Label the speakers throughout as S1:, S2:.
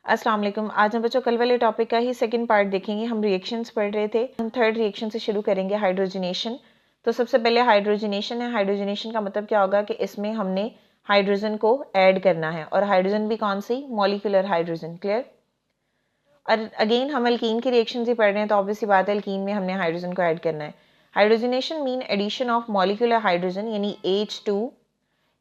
S1: अस्सलाम वालेकुम। आज हम बच्चों कल वाले टॉपिक का ही सेकंड पार्ट देखेंगे। हम रिएक्शंस पढ़ रहे थे, हम थर्ड रिएक्शन से शुरू करेंगे, हाइड्रोजनेशन। तो सबसे पहले हाइड्रोजनेशन है। हाइड्रोजनेशन का मतलब क्या होगा कि इसमें हमने हाइड्रोजन को ऐड करना है, और हाइड्रोजन भी कौन सी, मॉलिक्यूलर हाइड्रोजन। क्लियर। और अगेन हम अल्कीन की रिएक्शन ही पढ़ रहे हैं, तो ऑब्वियस सी बात है अल्कीन में हमने हाइड्रोजन को ऐड करना है। Hydrogenation mean addition of molecular hydrogen यानी H2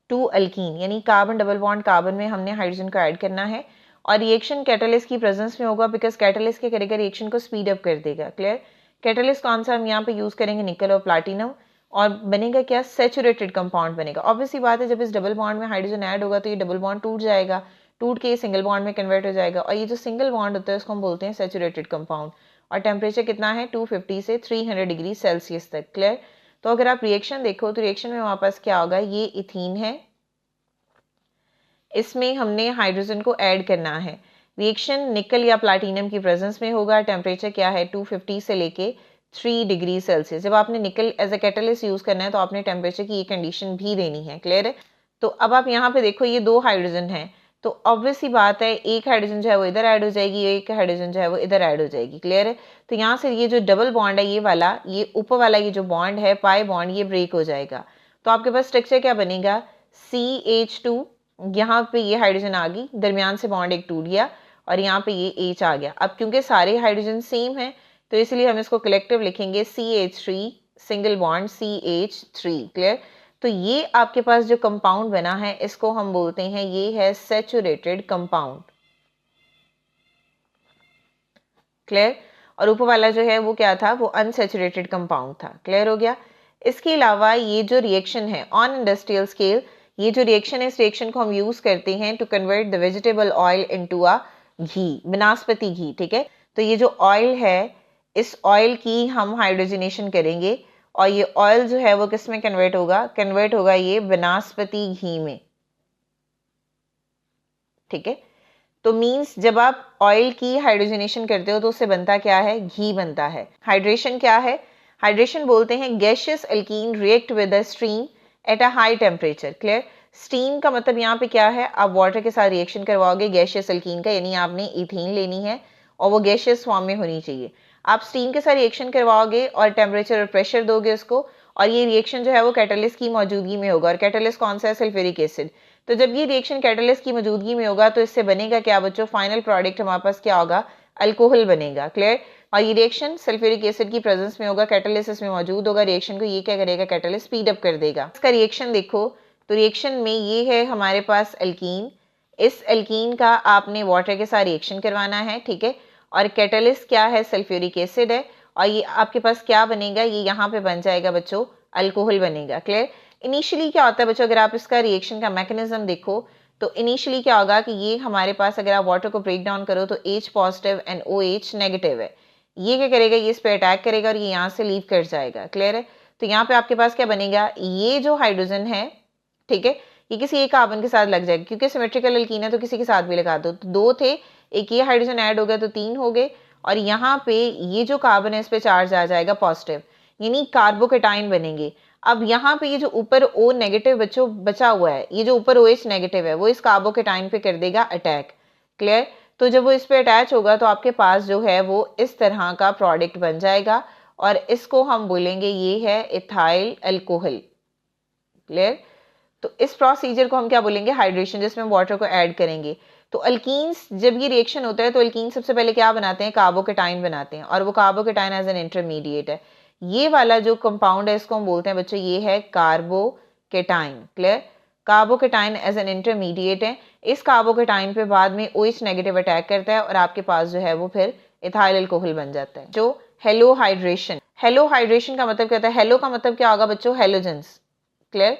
S1: टू अल्कीन, यानी कार्बन डबल बॉन्ड कार्बन में हमने हाइड्रोजन को ऐड करना है। और रिएक्शन कैटलिस्ट की प्रेजेंस में होगा, बिकॉज कैटलिस्ट क्या करेगा, रिएक्शन को स्पीड अप कर देगा। क्लियर। कैटलिस्ट कौन सा हम यहाँ पे यूज करेंगे, निकल और प्लाटिनम, और बनेगा क्या, सेचुरेटेड कंपाउंड बनेगा। ऑब्वियसली बात है, जब इस डबल बॉन्ड में हाइड्रोजन ऐड होगा तो ये डबल बॉन्ड टूट जाएगा, टूट के ये सिंगल बॉन्ड में कन्वर्ट हो जाएगा, और ये जो सिंगल बॉन्ड होता है उसको हम बोलते हैं सेचुरेटेड कंपाउंड। और टेम्परेचर कितना है, 250 से 300 डिग्री सेल्सियस तक। क्लियर। तो अगर आप रिएक्शन देखो तो रिएक्शन में हमारे पास क्या होगा, ये इथीन है, इसमें हमने हाइड्रोजन को ऐड करना है। रिएक्शन निकल या प्लैटिनम की प्रेजेंस में होगा। टेम्परेचर क्या है, 250 से लेके 3 डिग्री सेल्सियस। जब आपने निकल एज अ कैटलिस्ट यूज करना है तो आपने टेम्परेचर की ये कंडीशन भी देनी है। क्लियर है। तो अब आप यहाँ पे देखो, ये दो हाइड्रोजन है, तो ऑब्वियस सी बात है एक हाइड्रोजन जो है वो इधर ऐड हो जाएगी, एक हाइड्रोजन जो है वो इधर ऐड हो जाएगी। क्लियर है। तो यहाँ से ये जो डबल बॉन्ड है, ये वाला, ये ऊपर वाला ये जो बॉन्ड है, पाई बॉन्ड, ये ब्रेक हो जाएगा। तो आपके पास स्ट्रक्चर क्या बनेगा, CH2, यहाँ पे ये हाइड्रोजन आ गई, दरमियान से बॉन्ड एक टूट गया, और यहाँ पे ये H आ गया। अब क्योंकि सारे हाइड्रोजन सेम है तो इसलिए हम इसको कलेक्टिव लिखेंगे CH3 single bond CH3। Clear. तो ये आपके पास जो कंपाउंड बना है इसको हम बोलते हैं, ये है सेचुरेटेड कंपाउंड। क्लियर। और ऊपर वाला जो है वो क्या था, वो अनसेचुरेटेड कंपाउंड था। क्लियर हो गया। इसके अलावा ये जो रिएक्शन है ऑन इंडस्ट्रियल स्केल, ये जो रिएक्शन है इस रिएक्शन को हम यूज करते हैं to convert the vegetable oil into a ghee, vanaspati ghee. ठीक है। तो ये जो ऑयल है, इस ऑयल की हम हाइड्रोजनेशन करेंगे, और ये ऑयल जो है वो किस में कन्वर्ट होगा, कन्वर्ट होगा ये वनस्पति घी में। ठीक है। तो मींस जब आप ऑयल की हाइड्रोजनेशन करते हो तो उससे बनता क्या है, घी बनता है। हाइड्रेशन क्या है, हाइड्रेशन बोलते हैं gaseous alkyne react with a stream at a high temperature. Clear. Steam का मतलब यहाँ पे क्या है, आप वाटर के साथ रिएक्शन करवाओगे गैशियस अल्कीन का, यानी आपने इथीन लेनी है और वो गैशियस फॉर्म में होनी चाहिए। आप स्टीम के साथ रिएक्शन करवाओगे और टेम्परेचर और प्रेशर दोगे उसको, और ये रिएक्शन जो है वो कैटलिस्ट की मौजूदगी में होगा। और कैटलिस्ट कौन सा है, सल्फ्यूरिक एसिड। तो जब ये रिएक्शन कैटलिस्ट की मौजूदगी में होगा तो इससे बनेगा क्या बच्चों, फाइनल प्रोडक्ट हमारे पास क्या होगा, अल्कोहल बनेगा। क्लियर। और ये रिएक्शन सल्फ्यूरिक एसिड की प्रेजेंस में होगा, कैटलिस्ट इसमें मौजूद होगा, रिएक्शन को ये क्या करेगा, कैटलिस्ट स्पीड अप कर देगा। इसका रिएक्शन देखो, तो रिएक्शन में ये है हमारे पास अल्कीन, इस अल्कीन का आपने वाटर के साथ रिएक्शन करवाना है। ठीक है। और कैटलिस्ट क्या है, सल्फ्यूरिक एसिड है, और ये आपके पास क्या बनेगा, ये यहाँ पे बन जाएगा बच्चों, अल्कोहल बनेगा। क्लियर। इनिशियली क्या होता है बच्चों, अगर आप इसका रिएक्शन का मैकेनिज्म देखो तो इनिशियली क्या होगा कि ये हमारे पास, अगर आप वाटर को ब्रेक डाउन करो तो H positive and OH negative है, ये क्या करेगा, ये इस पे अटैक करेगा और ये यहाँ से लीव कर जाएगा। क्लियर है। तो यहाँ पे आपके पास क्या बनेगा, ये जो हाइड्रोजन है, ठीक है, ये किसी एक कार्बन के साथ लग जाएगा, क्योंकि सिमेट्रिकल अल्कीन है तो किसी के साथ भी लगा दो। तो दो थे, एक ये हाइड्रोजन ऐड हो गया तो 3 हो गए, और यहाँ पे ये जो कार्बन है इस पे चार्ज आ जाएगा पॉजिटिव, यानी कार्बोकेटाइन बनेंगे। अब यहाँ पे ये जो ऊपर O नेगेटिव बच्चों बचा हुआ है, ये जो ऊपर OH नेगेटिव है, वो इस कार्बोकेटाइन पे कर देगा अटैक। क्लियर। तो जब वो इस पे अटैच होगा तो आपके पास जो है वो इस तरह का प्रोडक्ट बन जाएगा, और इसको हम बोलेंगे ये है इथाइल अल्कोहल। क्लियर। तो इस प्रोसीजर को हम क्या बोलेंगे, हाइड्रेशन, जिसमें हम वाटर को ऐड करेंगे। तो अल्कीन्स जब ये रिएक्शन होता है तो अल्कीन सबसे पहले क्या बनाते हैं, कार्बोकेटाइन बनाते हैं, और वो कार्बोकेटाइन एज एन इंटरमीडिएट है। ये वाला जो कंपाउंड है इसको हम बोलते हैं बच्चों, ये है carbocation. Clear. Carbocation as an intermediate है, इस कार्बोकेटाइन पे बाद में OH नेगेटिव अटैक करता है और आपके पास जो है वो फिर इथाइल अल्कोहल बन जाता है। जो हेलो हाइड्रेशन, हेलो हाइड्रेशन का मतलब क्या होता है, हेलो का मतलब क्या होगा बच्चों, halogens. Clear.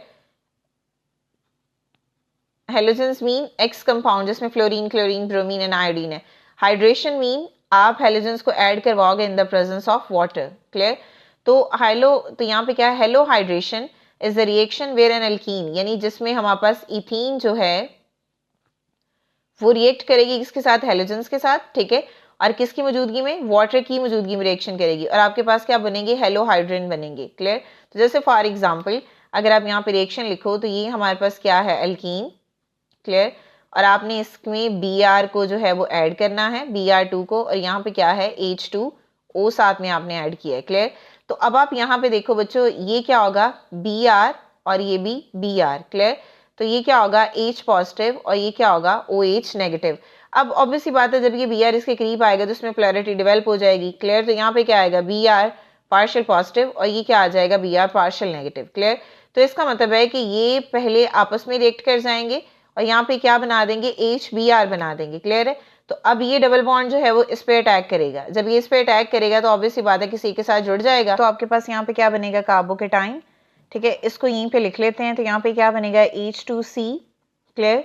S1: Halogens mean X compound, जिसमें fluorine, chlorine, bromine and iodine है। हाइड्रेशन मीन आप हेलोजेंस को ऐड करवाओगे in the presence of water. Clear. तो हेलो, तो यहाँ पे क्या है, halo hydration is the reaction where an alkene, यानी जिसमें हमारे पास इथीन जो है वो रिएक्ट करेगी किसके साथ, हेलोजेंस के साथ। ठीक है। और किसकी मौजूदगी में, वाटर की मौजूदगी में रिएक्शन करेगी, और आपके पास क्या बनेंगे, हेलो हाइड्रेन बनेंगे। क्लियर। तो जैसे फॉर एग्जाम्पल अगर आप यहाँ पे रिएक्शन लिखो तो ये हमारे पास क्या है, अल्कीन। क्लियर। और आपने इसमें Br को जो है वो ऐड करना है, Br2 को, और यहाँ पे क्या है H2O साथ में आपने ऐड किया है। क्लियर? तो अब आप यहाँ पे देखो बच्चों, ये क्या होगा Br और ये भी Br। क्लियर? तो ये क्या होगा H पॉजिटिव और ये क्या होगा OH नेगेटिव। अब ऑब्वियसली बात है, जब ये Br इसके करीब आएगा तो इसमें पोलैरिटी डेवलप हो जाएगी। क्लियर? तो यहाँ पे क्या आएगा Br पार्शियल पॉजिटिव और ये क्या आ जाएगा Br पार्शियल नेगेटिव। क्लियर? तो इसका मतलब है कि ये पहले आपस में रिएक्ट कर जाएंगे और यहाँ पे क्या बना देंगे HBr बना देंगे। क्लियर है? तो अब ये डबल बॉन्ड जो है वो इस पे अटैक करेगा। जब ये इस पे अटैक करेगा तो ऑब्वियसली बात है किसी के साथ जुड़ जाएगा, तो आपके पास यहाँ पे क्या बनेगा कार्बोकेटाइन। ठीक है, इसको यहीं पे लिख लेते हैं। तो यहाँ पे क्या बनेगा H2C। क्लियर?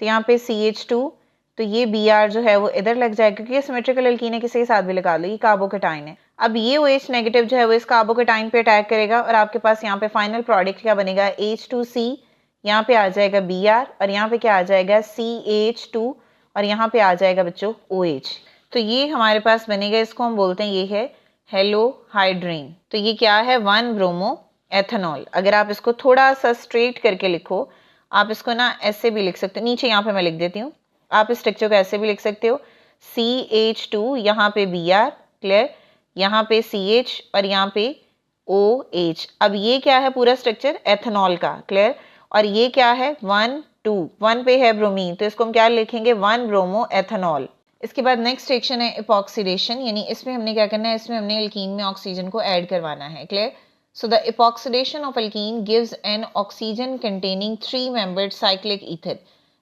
S1: तो यहाँ पे CH2, तो ये Br जो है वो इधर लग जाएगा क्योंकि ये सिमेट्रिकल एल्कीन है, किसी के साथ भी लगा लो, ये कार्बोकेटाइन है। अब ये OH नेगेटिव जो है वो इस कार्बोकेटाइन पे अटैक करेगा और आपके पास यहाँ पे फाइनल प्रोडक्ट क्या बनेगा H2C, यहाँ पे आ जाएगा Br और यहाँ पे क्या आ जाएगा CH2 और यहाँ पे आ जाएगा बच्चों OH। तो ये हमारे पास बनेगा, इसको हम बोलते हैं ये है हेलोहाइड्रीन। तो ये क्या है 1 ब्रोमो एथेनॉल। अगर आप इसको थोड़ा सा स्ट्रेट करके लिखो, आप इसको ना ऐसे भी लिख सकते हो, नीचे यहाँ पे मैं लिख देती हूँ, आप इस स्ट्रक्चर को ऐसे भी लिख सकते हो CH2 यहाँ पे Br। क्लियर? यहाँ पे CH और यहाँ पे OH। अब ये क्या है पूरा स्ट्रक्चर एथेनॉल का। क्लियर? और ये क्या है 1 2 1 पे है ब्रोमीन, तो इसको हम क्या लिखेंगे 1 ब्रोमो एथेनॉल। इसके बाद नेक्स्ट रिएक्शन है इपॉक्सीडेशन, यानी इसमें हमने क्या करना है, इसमें हमने एल्कीन में ऑक्सीजन को ऐड करवाना है। Clear? So the epoxidation of alkene gives an oxygen containing 3-membered cyclic ether।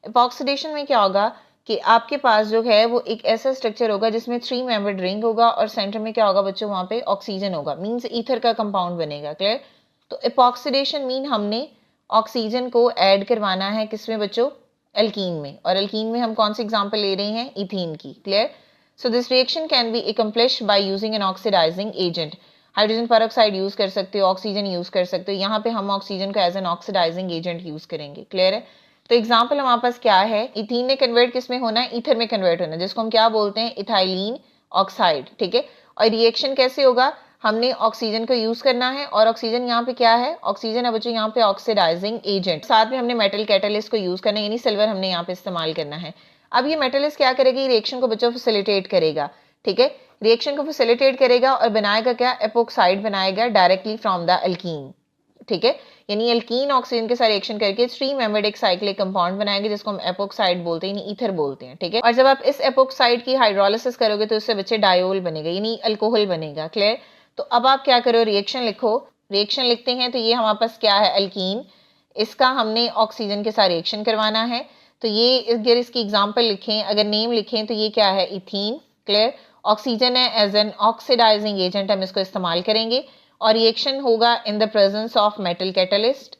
S1: epoxidation में क्या होगा कि आपके पास जो है वो एक ऐसा स्ट्रक्चर होगा जिसमें 3-membered रिंग होगा और सेंटर में क्या होगा बच्चों, वहां पे ऑक्सीजन होगा, मींस ईथर का कंपाउंड बनेगा। क्लियर? तो epoxidation मीन हमने ऑक्सीजन को ऐड करवाना है किसमें बच्चों, एल्कीन में। और एल्कीन में हम कौन सी एग्जांपल ले रहे हैं, इथीन की। Clear? So this reaction can be accomplished by using an oxidising agent. Hydrogen peroxide use कर सकते हो, ऑक्सीजन यूज कर सकते हो, यहाँ पे हम ऑक्सीजन को as an oxidising agent use करेंगे। क्लियर है? तो एग्जांपल हमारे पास क्या है, इथीन ने कन्वर्ट किस में होना है, ईथर में कन्वर्ट होना है, जिसको हम क्या बोलते हैं इथाइलिन ऑक्साइड। ठीक है? और रिएक्शन कैसे होगा, हमने ऑक्सीजन को यूज करना है और ऑक्सीजन यहाँ पे क्या है, ऑक्सीजन है बच्चों यहाँ पे ऑक्सीडाइजिंग एजेंट, साथ में हमने मेटल कैटलिस्ट को यूज करना है, यानी सिल्वर हमने यहाँ पे इस्तेमाल करना है। अब ये मेटलिस्ट क्या करेगी, रिएक्शन को बच्चों फैसिलिटेट करेगा। ठीक है? रिएक्शन को फैसिलिटेट करेगा और बनाएगा क्या, एपोक्साइड बनाएगा डायरेक्टली फ्रॉम द एल्कीन। ठीक है? यानी एल्कीन ऑक्सीजन के साथ रिएक्शन करके 3-membered एक साइक्लिक कंपाउंड बनाएंगे जिसको हम एपोक्साइड बोलते हैं, यानी ईथर बोलते हैं। ठीक है? और जब आप इस एपोक्साइड की हाइड्रोलिसिस करोगे तो इससे बच्चे डायोल बनेगा, यानी अल्कोहल बनेगा। क्लियर? तो अब आप क्या करो, रिएक्शन लिखो। रिएक्शन लिखते हैं तो ये हमारे पास क्या है एल्कीन, इसका हमने ऑक्सीजन के साथ रिएक्शन करवाना है। तो ये अगर इसकी एग्जांपल लिखें, अगर नेम लिखें तो ये क्या है इथीन। क्लियर? ऑक्सीजन है, एज एन ऑक्सीडाइजिंग एजेंट हम इसको इस्तेमाल करेंगे और रिएक्शन होगा इन the presence of metal catalyst.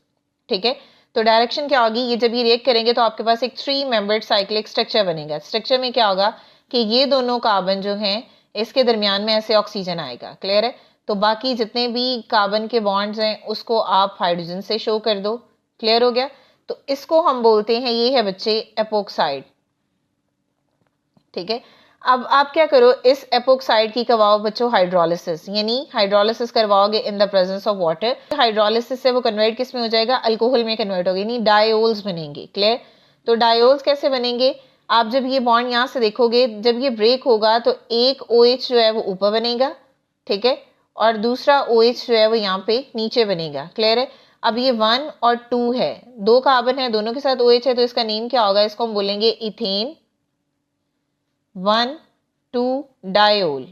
S1: ठीक है? तो डायरेक्शन क्या होगी, ये जब ये रिएक्ट करेंगे तो आपके पास एक 3-membered साइक्लिक स्ट्रक्चर बनेगा। स्ट्रक्चर में क्या होगा कि ये दोनों कार्बन जो हैं इसके दरमियान में ऐसे ऑक्सीजन आएगा। क्लियर है? तो बाकी जितने भी कार्बन के बॉन्ड्स हैं उसको आप हाइड्रोजन से शो कर दो। क्लियर हो गया? तो इसको हम बोलते हैं, ये है बच्चे एपोक्साइड। ठीक है? अब आप क्या करो, इस एपोक्साइड की करवाओ बच्चों हाइड्रोलिसिस, यानी हाइड्रोलिसिस करवाओगे in the presence of water. Hydrolysis से वो कन्वर्ट किस में हो जाएगा, अल्कोहल में कन्वर्ट होगा, यानी डायोल्स बनेंगे। क्लियर? तो डायोल्स कैसे बनेंगे, आप जब ये बॉन्ड यहाँ से देखोगे, जब ये ब्रेक होगा तो एक OH जो है वो ऊपर बनेगा। ठीक है? और दूसरा OH जो है वो यहाँ पे नीचे बनेगा। क्लियर है? अब ये 1 और 2 है, 2 कार्बन है, दोनों के साथ OH है, तो इसका नेम क्या होगा, इसको हम बोलेंगे इथेन 1,2 डायोल।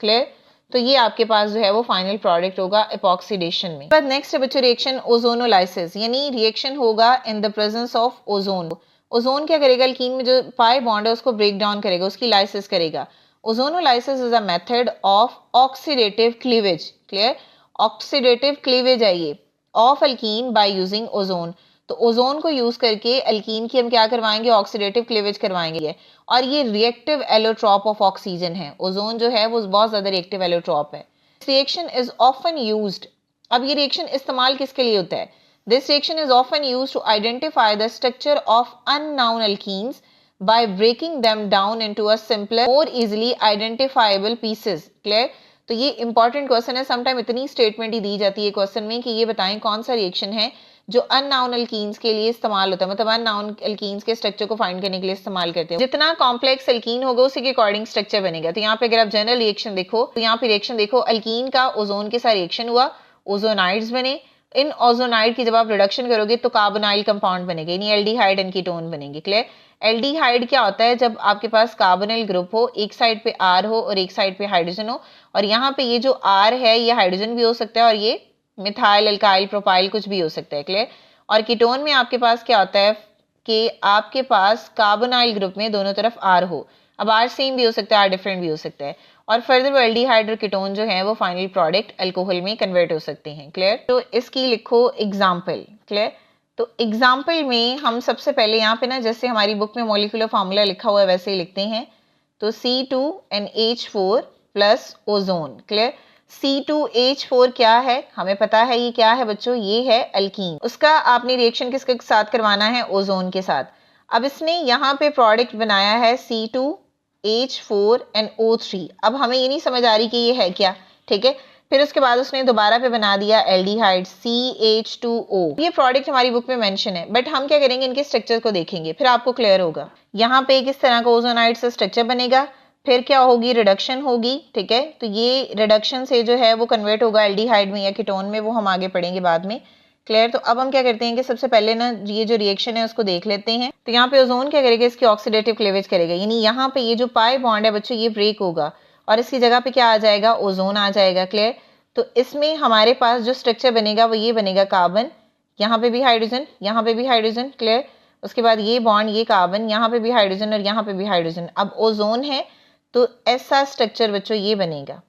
S1: क्लियर? तो ये आपके पास जो है वो फाइनल प्रोडक्ट होगा एपॉक्सीडेशन में। बाद नेक्स्ट है बच्चों रिएक्शन ओजोनोलाइसिस, यानी रिएक्शन होगा इन the presence of ozone. Ozone क्या करेगा, एल्कीन में जो पाई बॉन्ड है उसको ब्रेक डाउन करेगा, उसकी लाइसिस करेगा। Ozonolysis is a method of oxidative cleavage. Clear? Oxidative cleavage है ये of alkene by using ozone. तो ओजोन को यूज करके एल्कीन की हम क्या करवाएंगे, ऑक्सीडेटिव क्लीवेज करवाएंगे। और ये रिएक्टिव एलोट्रॉप ऑफ ऑक्सीजन है। ओजोन जो है वो बहुत ज्यादा रिएक्टिव एलोट्रॉप है। रिएक्शन इज ऑफन यूज्ड, अब ये रिएक्शन इस्तेमाल किसके लिए होता है, this reaction is often used to identify the structure of unknown alkenes by breaking them down into a simpler, more easily identifiable pieces. Clear? तो ये इंपॉर्टेंट क्वेश्चन है, समटाइम इतनी स्टेटमेंट ही दी जाती है क्वेश्चन में कि ये बताएं कौन सा रिएक्शन है जो अननाउन एल्कीन्स के लिए इस्तेमाल होता है, मतलब अननाउन एल्कीन्स के स्ट्रक्चर को फाइंड करने के लिए इस्तेमाल करते हैं। जितना कॉम्प्लेक्स एल्कीन होगा उसी के अकॉर्डिंग स्ट्रक्चर बनेगा। तो यहाँ पे अगर आप जनरल रिएक्शन देखो तो यहाँ पे रिएक्शन देखो, एल्कीन का ओजोन के साथ रिएक्शन हुआ, ओजोनाइड्स बने। इन ओजोनाइड की जब आप रिडक्शन करोगे तो कार्बोनाइल कंपाउंड बनेगा, यानी एल्डिहाइड एंड कीटोन बनेंगे। क्लियर? एल्डिहाइड क्या होता है? जब आपके पास कार्बोनिल ग्रुप हो, एक साइड पे आर हो और एक साइड पे हाइड्रोजन हो, और यहाँ पे ये जो आर है ये हाइड्रोजन भी हो सकता है और ये मिथाइल, अल्काइल, प्रोपाइल कुछ भी हो सकता है। क्लियर? और कीटोन में आपके पास क्या होता है कि आपके पास कार्बोनाइल ग्रुप में दोनों तरफ आर हो। अब आर सेम भी हो सकता है, आर डिफरेंट भी हो सकता है, और फर्दर वो एल्डिहाइड और कीटोन जो है वो फाइनल प्रोडक्ट अल्कोहल में कन्वर्ट हो सकते हैं। क्लियर? तो इसकी लिखो एग्जाम्पल। क्लियर? तो एग्जाम्पल में हम सबसे पहले यहाँ पे ना, जैसे हमारी बुक में मॉलिक्यूलर फार्मूला लिखा हुआ है वैसे ही लिखते हैं। तो C2NH4 plus ozone. Clear? C2H4 क्या है? हमें पता है ये क्या है बच्चों, ये है अल्कीन। उसका आपने रिएक्शन किसके साथ करवाना है? ओजोन के साथ। अब इसने यहाँ पे प्रोडक्ट बनाया है C2H4NO3। अब हमें ये नहीं समझ आ रही कि ये है क्या, ठीक है। फिर उसके बाद उसने दोबारा पे बना दिया एल्डिहाइड CH2O। ये प्रोडक्ट हमारी बुक में मेंशन है, बट हम क्या करेंगे, इनके स्ट्रक्चर को देखेंगे फिर आपको क्लियर होगा। यहाँ पे किस तरह का ओजोनाइड से स्ट्रक्चर बनेगा, फिर क्या होगी, रिडक्शन होगी, ठीक है। तो ये रिडक्शन से जो है वो कन्वर्ट होगा एल्डिहाइड में या कीटोन में, वो हम आगे पढ़ेंगे बाद में। क्लियर? तो अब हम क्या करते हैं कि सबसे पहले ना ये जो रिएक्शन है उसको देख लेते हैं। तो यहाँ पे ओजोन क्या करेगा, इसकी ऑक्सीडेटिव क्लीवेज करेगा, यानी यहाँ पे ये जो पाई बॉन्ड है बच्चों ये ब्रेक होगा और इसकी जगह पे क्या आ जाएगा, ओजोन आ जाएगा। क्लियर? तो इसमें हमारे पास जो स्ट्रक्चर बनेगा वो ये बनेगा, कार्बन, यहाँ पे भी हाइड्रोजन, यहाँ पे भी हाइड्रोजन। क्लियर? उसके बाद ये बॉन्ड, ये कार्बन, यहाँ पे भी हाइड्रोजन और यहाँ पे भी हाइड्रोजन। अब ओजोन है तो ऐसा स्ट्रक्चर बच्चों ये बनेगा।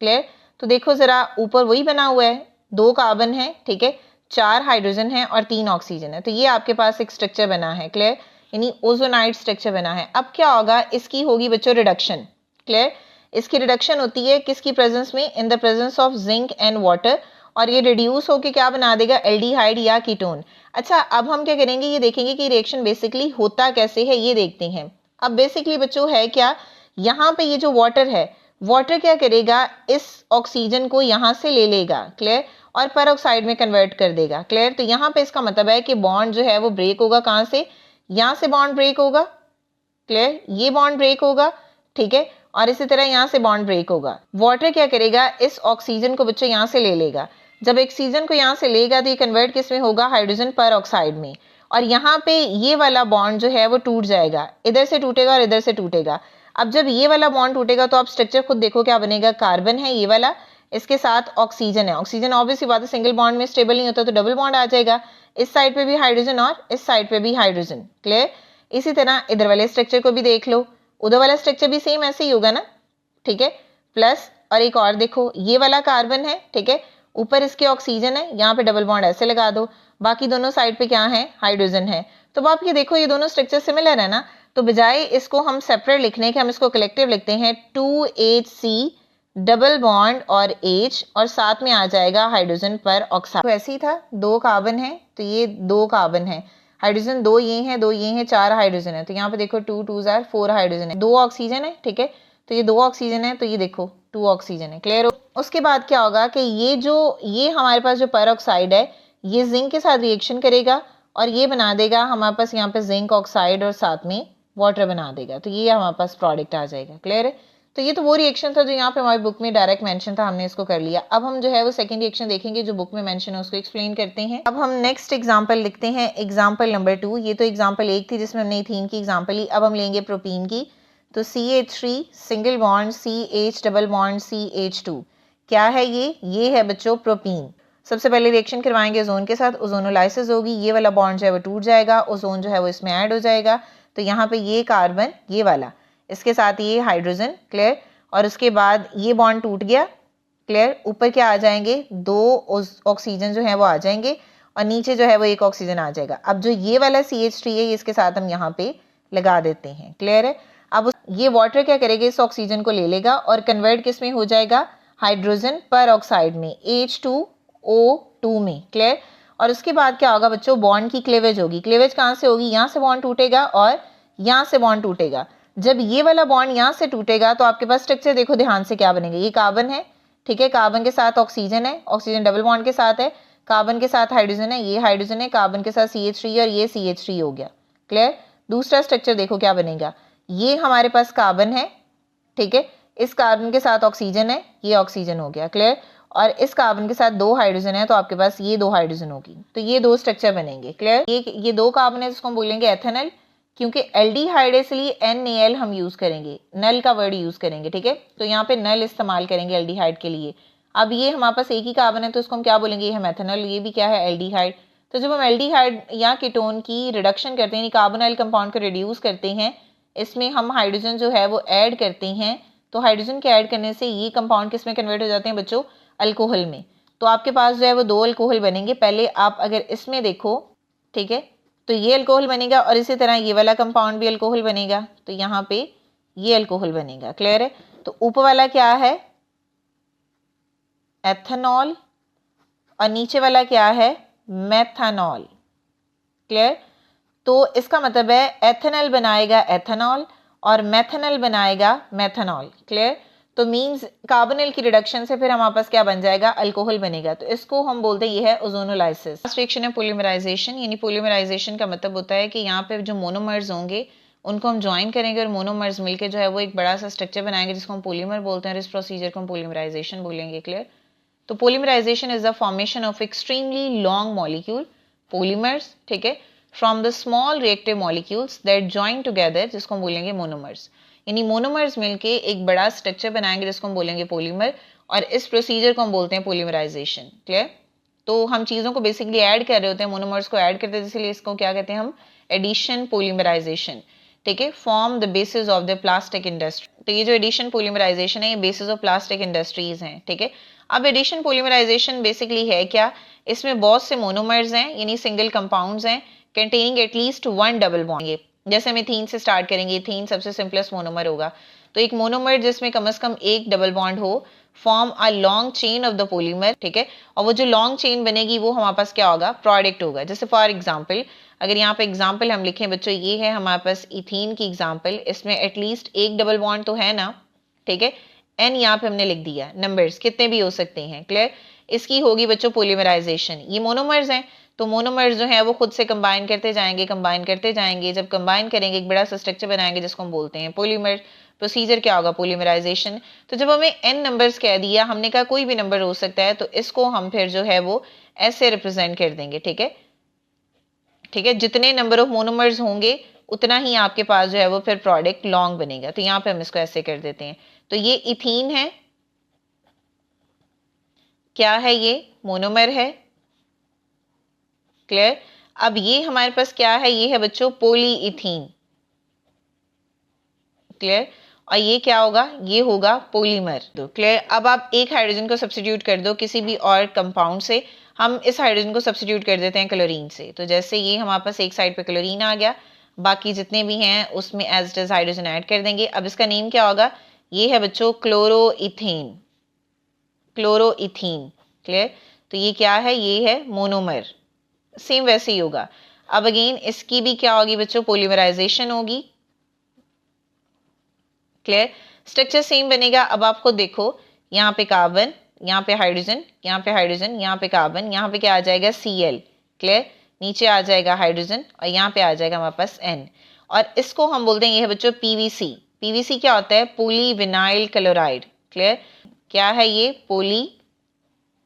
S1: क्लियर? तो देखो जरा ऊपर वही बना हुआ है, 2 कार्बन है, ठीक है, 4 हाइड्रोजन है और 3 ऑक्सीजन है। तो ये आपके पास एक स्ट्रक्चर बना है। क्लियर? यानी ओजोनाइड स्ट्रक्चर बना है। अब क्या होगा, इसकी होगी बच्चों रिडक्शन। क्लियर? इसकी रिडक्शन होती है किसकी प्रेजेंस में, इन the presence of zinc and water, और ये रिड्यूस होके क्या बना देगा, एल्डिहाइड या कीटोन। अच्छा, अब हम क्या करेंगे, ये देखेंगे कि रिएक्शन बेसिकली होता कैसे है, ये देखते हैं। अब बेसिकली बच्चों है क्या, यहाँ पे ये जो वाटर है, वाटर क्या करेगा, इस ऑक्सीजन को यहाँ से ले लेगा। क्लियर? और पर ऑक्साइड में कन्वर्ट कर देगा। क्लियर? तो यहाँ पे इसका मतलब है कि बॉन्ड जो है वो ब्रेक होगा, कहाँ से, यहाँ से बॉन्ड ब्रेक होगा। क्लियर? ये बॉन्ड ब्रेक होगा, ठीक है, और इसी तरह यहाँ से बॉन्ड ब्रेक होगा। वाटर क्या करेगा, इस ऑक्सीजन को बच्चों यहाँ से ले लेगा। जब ऑक्सीजन को यहाँ से लेगा तो ये कन्वर्ट किस में होगा, हाइड्रोजन पर ऑक्साइड में, और यहाँ पे ये वाला बॉन्ड जो है वो टूट जाएगा, इधर से टूटेगा और इधर से टूटेगा। अब जब ये वाला बॉन्ड टूटेगा तो आप स्ट्रक्चर खुद देखो क्या बनेगा, कार्बन है ये वाला, इसके साथ ऑक्सीजन है। ऑक्सीजन ऑब्वियसली बात है सिंगल बॉन्ड में स्टेबल नहीं होता, तो डबल बॉन्ड आ जाएगा, इस साइड पे भी हाइड्रोजन और इस साइड पे भी हाइड्रोजन। क्लियर? इसी तरह इधर वाले स्ट्रक्चर को भी देख लो, उधर वाला स्ट्रक्चर भी सेम ऐसे ही होगा ना, ठीक है। प्लस और एक और देखो, ये वाला कार्बन है, ठीक है, ऊपर इसके ऑक्सीजन है, यहाँ पे डबल बॉन्ड ऐसे लगा दो, बाकी दोनों साइड पे क्या है, हाइड्रोजन है। तो आप ये देखो ये दोनों स्ट्रक्चर सिमिलर है ना, तो बजाय इसको हम सेपरेट लिखने के हम इसको कलेक्टिव लिखते हैं 2HC डबल बॉन्ड और H, और साथ में आ जाएगा हाइड्रोजन पर ऑक्साइड। तो ऐसे ही था, 2 कार्बन है तो ये 2 कार्बन है, हाइड्रोजन 2 ये हैं, 2 ये हैं, 4 हाइड्रोजन है। तो यहाँ पे देखो 2 2 जार 4 हाइड्रोजन है, 2 ऑक्सीजन है, ठीक है। तो ये 2 ऑक्सीजन है, तो ये देखो 2 ऑक्सीजन है। क्लियर? उसके बाद क्या होगा कि ये हमारे पास जो पर ऑक्साइड है ये जिंक के साथ रिएक्शन करेगा और ये बना देगा हमारे पास यहाँ पे जिंक ऑक्साइड और साथ में वाटर बना देगा, तो ये हमारे पास प्रोडक्ट आ जाएगा। क्लियर है? तो ये तो वो रिएक्शन था जो यहाँ पे हमारी बुक में डायरेक्ट मेंशन था, हमने इसको कर लिया। अब हम जो है वो सेकंड रिएक्शन देखेंगे जो बुक में मेंशन है, उसको एक्सप्लेन करते हैं। अब हम नेक्स्ट एग्जांपल लिखते हैं, एग्जांपल नंबर 2। ये तो एग्जांपल 1 थी जिसमें हमने इथीन की एग्जांपल ली, अब हम लेंगे प्रोपीन की। तो CH3 single bond CH double bond CH2, क्या है ये है बच्चों प्रोपीन। सबसे पहले रिएक्शन करवाएंगे ओजोन के साथ, ओजोनोलाइसिस होगी, ये वाला बॉन्ड जो है वो टूट जाएगा, ओजोन जो है वो इसमें ऐड हो जाएगा। तो यहाँ पे ये कार्बन ये वाला, इसके साथ ये हाइड्रोजन। क्लियर? और उसके बाद ये बॉन्ड टूट गया। क्लियर? ऊपर क्या आ जाएंगे, 2 ऑक्सीजन जो है वो आ जाएंगे और नीचे जो है वो 1 ऑक्सीजन आ जाएगा। अब जो ये वाला CH3 है इसके साथ हम यहाँ पे लगा देते हैं। क्लियर है? अब ये वाटर क्या करेगा, इस ऑक्सीजन को ले लेगा और कन्वर्ट किस में हो जाएगा, हाइड्रोजन पर ऑक्साइड में, H2O2 में। क्लियर? और उसके बाद क्या होगा बच्चों, बॉन्ड की क्लीवेज होगी। क्लीवेज कहाँ से होगी, यहाँ से बॉन्ड टूटेगा और यहाँ से बॉन्ड टूटेगा। जब ये वाला बॉन्ड यहाँ से टूटेगा तो आपके पास स्ट्रक्चर देखो ध्यान से क्या बनेगा, ये कार्बन है, ठीक है, कार्बन के साथ ऑक्सीजन है, ऑक्सीजन डबल बॉन्ड के साथ है, कार्बन के साथ हाइड्रोजन है, ये हाइड्रोजन है, कार्बन के साथ CH3 और ये CH3 हो गया। क्लियर। दूसरा स्ट्रक्चर देखो क्या बनेगा, ये हमारे पास कार्बन है, ठीक है, इस कार्बन के साथ ऑक्सीजन है, ये ऑक्सीजन हो गया। क्लियर। और इस कार्बन के साथ 2 हाइड्रोजन है तो आपके पास ये 2 हाइड्रोजन होगी, तो ये 2 स्ट्रक्चर बनेंगे। क्लियर। ये 2 कार्बन है जिसको हम बोलेंगे एथेनल, क्योंकि एल्डिहाइड है इसलिए NaL हम यूज करेंगे, नल का वर्ड यूज करेंगे, ठीक है, तो यहाँ पे नल इस्तेमाल करेंगे एल्डिहाइड के लिए। अब ये हमारे पास एक ही कार्बन है तो इसको हम क्या बोलेंगे, हम एथेनॉल, ये भी क्या है, एल्डिहाइड। तो जब हम एल्डिहाइड या कीटोन की रिडक्शन करते हैं, कार्बोनाइल कंपाउंड को रिड्यूस करते हैं, इसमें हम हाइड्रोजन जो है वो ऐड करते हैं, तो हाइड्रोजन के ऐड करने से ये कंपाउंड किस में कन्वर्ट हो जाते हैं बच्चों, अल्कोहल में। तो आपके पास जो है वो 2 अल्कोहल बनेंगे। पहले आप अगर इसमें देखो, ठीक है, तो ये अल्कोहल बनेगा और इसी तरह ये वाला कंपाउंड भी अल्कोहल बनेगा, तो यहाँ पे ये अल्कोहल बनेगा। क्लियर है। तो ऊपर वाला क्या है, एथेनॉल, और नीचे वाला क्या है, मेथनॉल। क्लियर। तो इसका मतलब है एथेनॉल बनाएगा एथेनॉल और मेथनॉल बनाएगा मेथनॉल। क्लियर। तो मींस कार्बोनिल की रिडक्शन से फिर हमारे पास क्या बन जाएगा, अल्कोहल बनेगा। तो इसको हम बोलते हैं ये है ओजोनोलाइसिस। लास्ट रिएक्शन है पॉलीमराइजेशन, यानी पॉलीमराइजेशन का मतलब होता है कि यहाँ पे जो मोनोमर्स होंगे उनको हम ज्वाइन करेंगे और मोनोमर्स मिलके जो है वो एक बड़ा सा स्ट्रक्चर बनाएंगे जिसको हम पॉलीमर बोलते हैं, और इस प्रोसीजर को हम पॉलीमराइजेशन बोलेंगे। क्लियर। तो polymerisation is the formation of extremely long molecule polymers, ठीक है, from the small reactive molecules that join together, जिसको हम बोलेंगे मोनोमर्स। यानी मोनोमर्स मिलके एक बड़ा स्ट्रक्चर बनाएंगे जिसको हम बोलेंगे पॉलीमर, और इस प्रोसीजर को हम बोलते हैं पॉलीमराइजेशन। क्लियर। तो हम चीज़ों को बेसिकली ऐड कर रहे होते हैं, मोनोमर्स को ऐड करते हैं, इसलिए इसको क्या कहते हैं हम, एडिशन पॉलीमराइजेशन, ठीक है, form the basis of the plastic industry. तो ये जो एडिशन पॉलीमराइजेशन है ये बेसिस ऑफ प्लास्टिक इंडस्ट्रीज हैं, ठीक है। अब एडिशन पॉलीमराइजेशन बेसिकली है क्या, इसमें बहुत से मोनोमर्स हैं, यानी सिंगल कंपाउंड्स हैं कंटेनिंग एटलीस्ट 1 डबल बॉन्ड। जैसे हम इथीन से स्टार्ट करेंगे, इथीन सबसे सिंपलेस्ट मोनोमर होगा, तो एक मोनोमर जिसमें कम से कम एक डबल बॉन्ड हो, form a long chain of the polymer, ठीक है, और वो जो लॉन्ग चेन बनेगी वो हमारे पास क्या होगा, प्रोडक्ट होगा। जैसे फॉर एग्जांपल, अगर यहाँ पे एग्जांपल हम लिखें बच्चों, ये है हमारे पास इथीन की एग्जांपल, इसमें एटलीस्ट एक डबल बॉन्ड तो है ना, ठीक है, एन यहाँ पे हमने लिख दिया, नंबर्स कितने भी हो सकते हैं। क्लियर। इसकी होगी बच्चों पॉलीमराइजेशन। ये मोनोमर्स हैं, तो मोनोमर्स जो है वो खुद से कंबाइन करते जाएंगे, कंबाइन करते जाएंगे, जब कंबाइन करेंगे एक बड़ा सा स्ट्रक्चर बनाएंगे जिसको हम बोलते हैं पॉलीमर। प्रोसीजर क्या होगा, पॉलीमराइजेशन। तो जब हमें n नंबर्स कह दिया, हमने कहा कोई भी नंबर हो सकता है, तो इसको हम फिर जो है वो ऐसे रिप्रेजेंट कर देंगे, ठीक है, ठीक है, जितने नंबर ऑफ मोनोमर्स होंगे उतना ही आपके पास जो है वो फिर प्रोडक्ट लॉन्ग बनेगा। तो यहाँ पे हम इसको ऐसे कर देते हैं। तो ये इथीन है, क्या है, ये मोनोमर है। क्लियर। अब ये हमारे पास क्या है, ये है बच्चों पॉलीइथीन। क्लियर। और ये क्या होगा, ये होगा पॉलीमर। तो क्लियर। अब आप एक हाइड्रोजन को सब्स्टिट्यूट कर दो किसी भी और कंपाउंड से, हम इस हाइड्रोजन को सब्स्टिट्यूट कर देते हैं क्लोरीन से। तो जैसे ये हमारे पास एक साइड पे क्लोरीन आ गया, बाकी जितने भी हैं उसमें as it is hydrogen add कर देंगे। अब इसका नेम क्या होगा, ये है बच्चों क्लोरोइथेन, क्लोरोइथीन। क्लियर। तो ये क्या है, ये है मोनोमर। सेम वैसे ही होगा। अब अगेन इसकी भी क्या होगी बच्चों, पॉलीमराइजेशन होगी। क्लियर। स्ट्रक्चर सेम बनेगा। अब आप खुद देखो, यहाँ पे कार्बन, यहाँ पे हाइड्रोजन, यहाँ पे हाइड्रोजन, यहाँ पे कार्बन, यहाँ पे क्या आ जाएगा, Cl। क्लियर। नीचे आ जाएगा हाइड्रोजन और यहाँ पे आ जाएगा हमारे पास N, और इसको हम बोलते हैं ये है बच्चों PVC। PVC क्या होता है, पॉलीविनाइल क्लोराइड। क्लियर। क्या है ये, पोली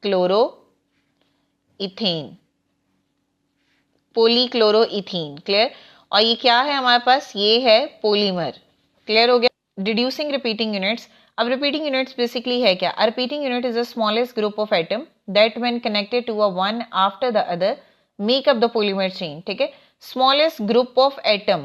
S1: क्लोरो इथेन, पॉलीक्लोरोइथीन। क्लियर। और ये क्या है हमारे पास, ये है पॉलीमर। क्लियर हो गया। Deducing repeating units. अब रिपीटिंग यूनिट्स बेसिकली है क्या, repeating unit is the smallest group of atom that when connected to a one after the other make up the polymer chain. ठीक है, smallest group of atom.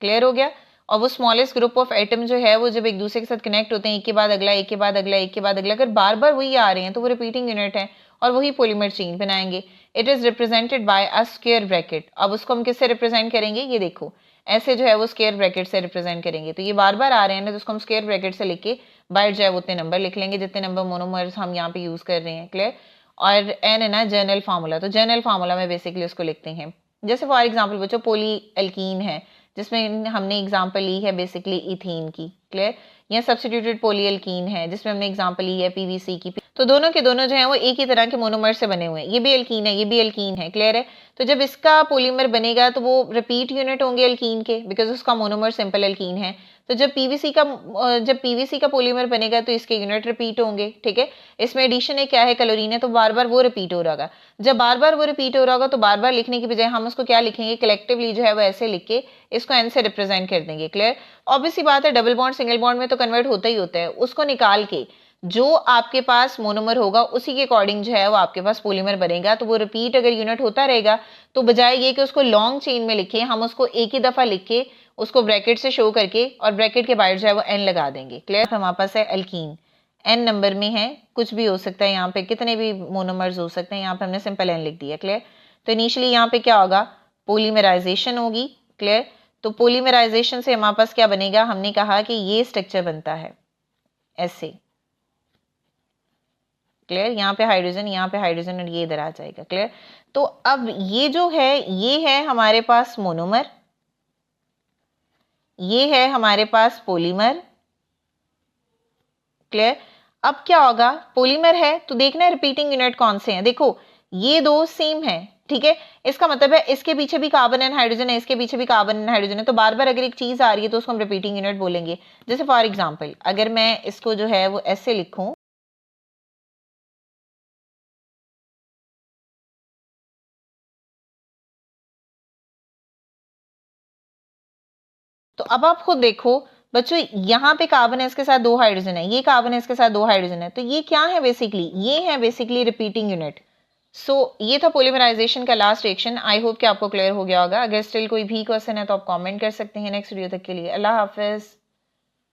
S1: Clear हो गया। और वो smallest group of atom जो है वो जब एक दूसरे के साथ कनेक्ट होते हैं, एक के बाद अगला, एक के बाद अगला, एक के बाद अगला, अगर बार बार वही आ रहे हैं तो वो रिपीटिंग यूनिट है और वही पॉलीमर चेन बनाएंगे। It is represented by a square bracket. अब उसको हम किससे रिप्रेजेंट करेंगे, ये देखो ऐसे जो है वो स्क्वायर ब्रैकेट से रिप्रेजेंट करेंगे। तो ये बार बार आ रहे हैं ना, तो उसको हम स्क्वायर ब्रैकेट से लिख के बाहर जो है वो उतने नंबर लिख लेंगे जितने नंबर मोनोमर्स हम यहाँ पे यूज कर रहे हैं। क्लियर। और एन है ना जनरल फार्मूला, तो जनरल फार्मूला में बेसिकली उसको लिखते हैं। जैसे फॉर एग्जाम्पल बच्चों पॉली एल्कीन है, जिसमें हमने एग्जाम्पल ली है बेसिकली इथीन की। क्लियर। या सब्स्टिट्यूटेड पॉली एल्कीन है जिसमें हमने एग्जाम्पल ली है PVC की। तो दोनों के दोनों जो है वो एक ही तरह के मोनोमर से बने हुए हैं, ये भी एल्कीन है, ये भी एल्कीन है, क्लियर है। तो जब इसका पॉलीमर बनेगा तो वो रिपीट यूनिट होंगे एल्कीन के, बिकॉज उसका मोनोमर सिंपल एल्कीन है। तो जब पीवीसी का पॉलीमर बनेगा तो इसके यूनिट रिपीट होंगे, ठीक है। इसमें एडिशन है, क्या है, क्लोरीन है, तो बार बार वो रिपीट हो रहा होगा। जब बार बार वो रिपीट हो रहा होगा तो बार बार लिखने की बजाय हम उसको क्या लिखेंगे, कलेक्टिवली जो है वो ऐसे लिख के इसको एन से रिप्रेजेंट कर देंगे, क्लियर। ऑब्वियसली बात है, डबल बॉन्ड सिंगल बॉन्ड में तो कन्वर्ट होता ही होता है, उसको निकाल के जो आपके पास मोनोमर होगा उसी के अकॉर्डिंग जो है वो आपके पास पॉलीमर बनेगा। तो वो रिपीट अगर यूनिट होता रहेगा तो बजाय ये कि उसको लॉन्ग चेन में लिखे, हम उसको एक ही दफा लिख के उसको ब्रैकेट से शो करके और ब्रैकेट के बाहर जो है वो एन लगा देंगे, क्लियर। हमारे पास है एल्कीन, एन नंबर में है, कुछ भी हो सकता है, यहाँ पे कितने भी मोनोमर्स हो सकते हैं, यहाँ पे हमने सिंपल एन लिख दिया, क्लियर। तो इनिशियली यहाँ पे क्या होगा, पॉलीमराइजेशन होगी, क्लियर। तो पॉलीमराइजेशन से हमारे पास क्या बनेगा, हमने कहा कि ये स्ट्रक्चर बनता है ऐसे, क्लियर। यहाँ पे हाइड्रोजन, यहाँ पे हाइड्रोजन और ये इधर आ जाएगा, क्लियर। तो अब ये जो है ये है हमारे पास मोनोमर, ये है हमारे पास पॉलीमर, क्लियर। अब क्या होगा, पॉलीमर है तो देखना है रिपीटिंग यूनिट कौन से हैं। देखो ये दो सेम है, ठीक है। इसका मतलब है इसके पीछे भी कार्बन एंड हाइड्रोजन है, इसके पीछे भी कार्बन एंड हाइड्रोजन है। तो बार बार अगर एक चीज आ रही है तो उसको हम रिपीटिंग यूनिट बोलेंगे। जैसे फॉर एग्जाम्पल अगर मैं इसको जो है वो ऐसे लिखूं, तो अब आप खुद देखो बच्चों, यहाँ पे कार्बन है, इसके साथ दो हाइड्रोजन है, ये कार्बन है, इसके साथ दो हाइड्रोजन है, तो ये क्या है बेसिकली, ये है बेसिकली रिपीटिंग यूनिट। सो ये था पॉलीमराइजेशन का लास्ट रिएक्शन। आई होप कि आपको क्लियर हो गया होगा। अगर स्टिल कोई भी क्वेश्चन है तो आप कमेंट कर सकते हैं। नेक्स्ट वीडियो तक के लिए अल्लाह हाफिज।